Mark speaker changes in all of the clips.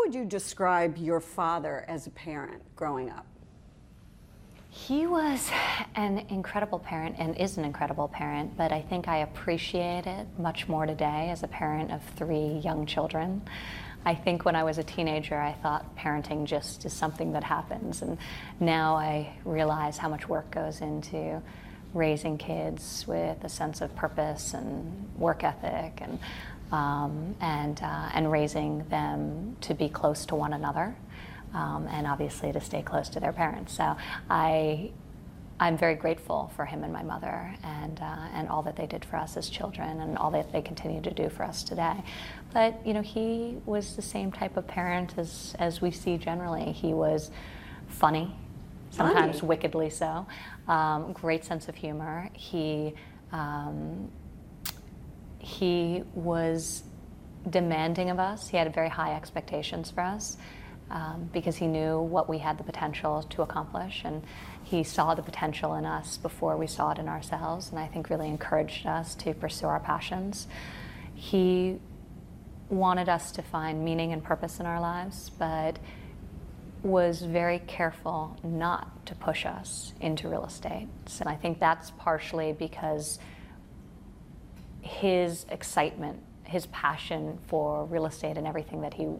Speaker 1: would you describe your father as a parent growing up?
Speaker 2: He was an incredible parent and is an incredible parent, but I think I appreciate it much more today as a parent of 3 young children. I think when I was a teenager, I thought parenting just is something that happens, and now I realize how much work goes into raising kids with a sense of purpose and work ethic, and raising them to be close to one another. And obviously to stay close to their parents. So I'm very grateful for him and my mother, and all that they did for us as children, and all that they continue to do for us today. But he was the same type of parent as we see generally. He was funny, sometimes wickedly so. Great sense of humor. He was demanding of us. He had very high expectations for us. Because he knew what we had the potential to accomplish, and he saw the potential in us before we saw it in ourselves, and I think really encouraged us to pursue our passions. He wanted us to find meaning and purpose in our lives, but was very careful not to push us into real estate. So I think that's partially because his excitement, his passion for real estate and everything that he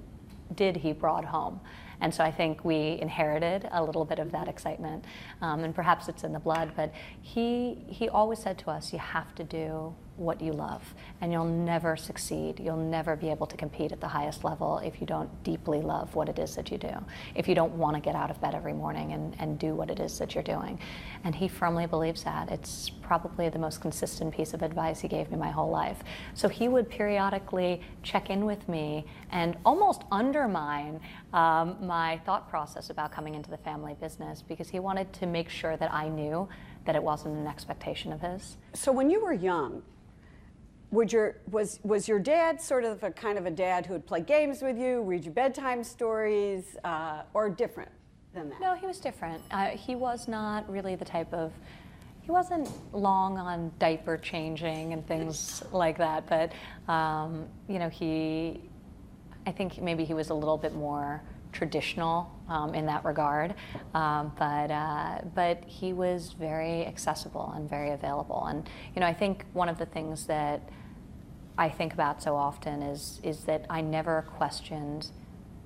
Speaker 2: brought home. And so I think we inherited a little bit of that excitement, and perhaps it's in the blood, but he always said to us, you have to do what you love, and you'll never succeed. You'll never be able to compete at the highest level if you don't deeply love what it is that you do, if you don't want to get out of bed every morning and do what it is that you're doing. And he firmly believes that. It's probably the most consistent piece of advice he gave me my whole life. So he would periodically check in with me and almost undermine my thought process about coming into the family business, because he wanted to make sure that I knew that it wasn't an expectation of his.
Speaker 1: So when you were young, was your dad sort of a kind of a dad who would play games with you, read you bedtime stories, or different than that?
Speaker 2: No, he was different. He was not really the type of, he wasn't long on diaper changing and things like that, but I think maybe he was a little bit more traditional in that regard, but he was very accessible and very available. And I think one of the things that I think about so often is that I never questioned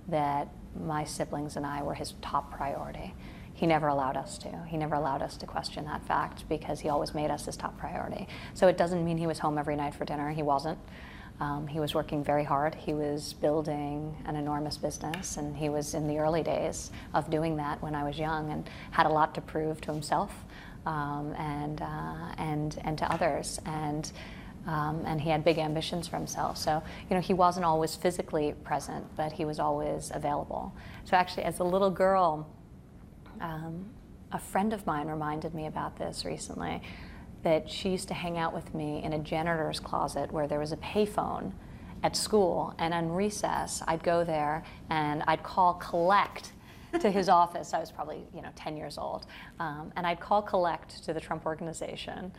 Speaker 2: that my siblings and I were his top priority. He never allowed us to. He never allowed us to question that fact, because he always made us his top priority. So it doesn't mean he was home every night for dinner. He wasn't. He was working very hard. He was building an enormous business, and he was in the early days of doing that when I was young, and had a lot to prove to himself and to others. And he had big ambitions for himself. So, he wasn't always physically present, but he was always available. So actually, as a little girl, a friend of mine reminded me about this recently, that she used to hang out with me in a janitor's closet where there was a payphone at school, and on recess, I'd go there and I'd call collect to his office. I was probably 10 years old, and I'd call collect to the Trump Organization,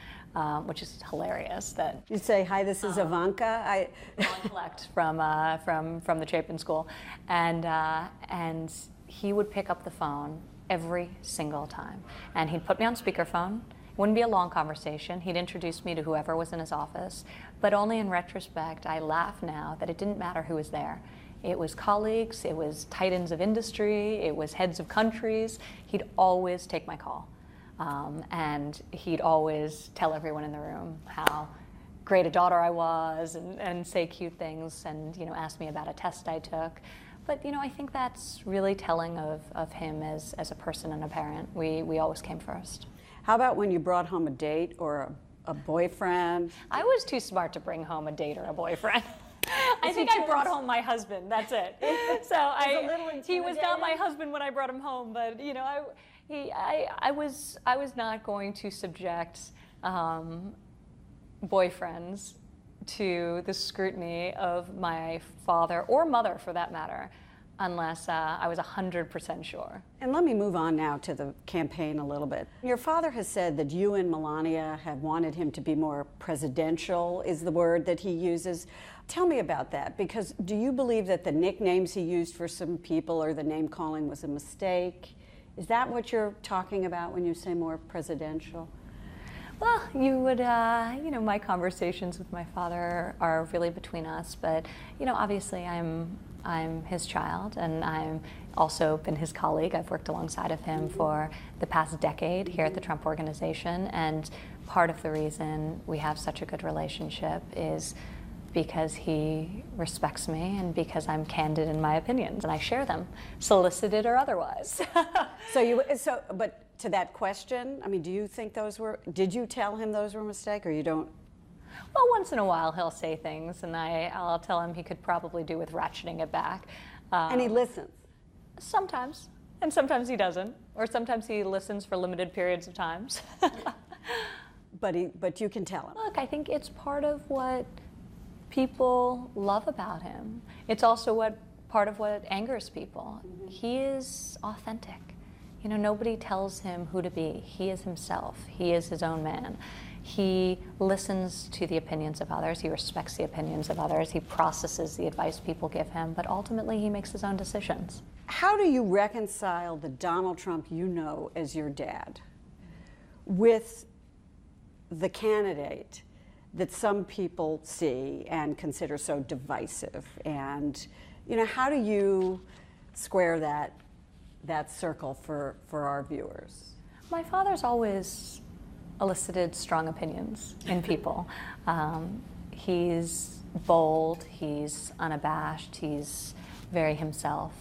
Speaker 2: which is hilarious. That
Speaker 1: you'd say, "Hi, this is Ivanka."
Speaker 2: Calling collect from the Chapin School, and he would pick up the phone every single time, and he'd put me on speakerphone. It wouldn't be a long conversation. He'd introduce me to whoever was in his office, but only in retrospect, I laugh now that it didn't matter who was there. It was colleagues, it was titans of industry, it was heads of countries. He'd always take my call. And he'd always tell everyone in the room how great a daughter I was, and say cute things, and ask me about a test I took. But I think that's really telling of him as a person and a parent. We always came first.
Speaker 1: How about when you brought home a date or a boyfriend?
Speaker 2: I was too smart to bring home a date or a boyfriend. I think I brought home my husband. That's it. So he was not my husband when I brought him home, but I was not going to subject boyfriends to the scrutiny of my father or mother, for that matter. unless I was 100% sure.
Speaker 1: And let me move on now to the campaign a little bit. Your father has said that you and Melania have wanted him to be more presidential, is the word that he uses. Tell me about that, because do you believe that the nicknames he used for some people or the name calling was a mistake? Is that what you're talking about when you say more presidential?
Speaker 2: Well, you would, my conversations with my father are really between us, but, obviously I'm his child, and I'm also been his colleague. I've worked alongside of him for the past decade here at the Trump Organization, and part of the reason we have such a good relationship is because he respects me and because I'm candid in my opinions and I share them, solicited or otherwise.
Speaker 1: But to that question, I mean, do you think did you tell him those were a mistake, or you don't?
Speaker 2: Well, once in a while he'll say things and I'll tell him he could probably do with ratcheting it back.
Speaker 1: And he listens?
Speaker 2: Sometimes, and sometimes he doesn't, or sometimes he listens for limited periods of times.
Speaker 1: But you can tell him.
Speaker 2: Look, I think it's part of what people love about him. It's also part of what angers people. Mm-hmm. He is authentic. Nobody tells him who to be. He is himself. He is his own man. He listens to the opinions of others. He respects the opinions of others. He processes the advice people give him, but ultimately he makes his own decisions.
Speaker 1: How do you reconcile the Donald Trump you know as your dad with the candidate that some people see and consider so divisive? And, how do you square that circle for our viewers?
Speaker 2: My father's always elicited strong opinions in people. He's bold, he's unabashed, he's very himself.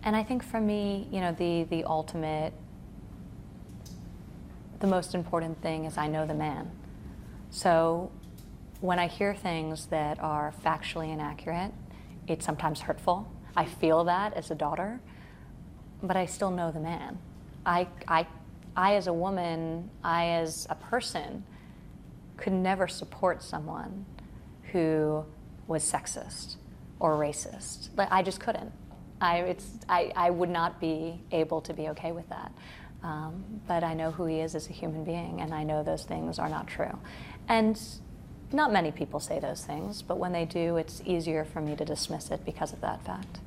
Speaker 2: And I think for me, the ultimate, the most important thing is I know the man. So when I hear things that are factually inaccurate, it's sometimes hurtful. I feel that as a daughter, but I still know the man. I as a woman, I as a person, could never support someone who was sexist or racist. I just couldn't. I would not be able to be okay with that. But I know who he is as a human being, and I know those things are not true. And not many people say those things, but when they do, it's easier for me to dismiss it because of that fact.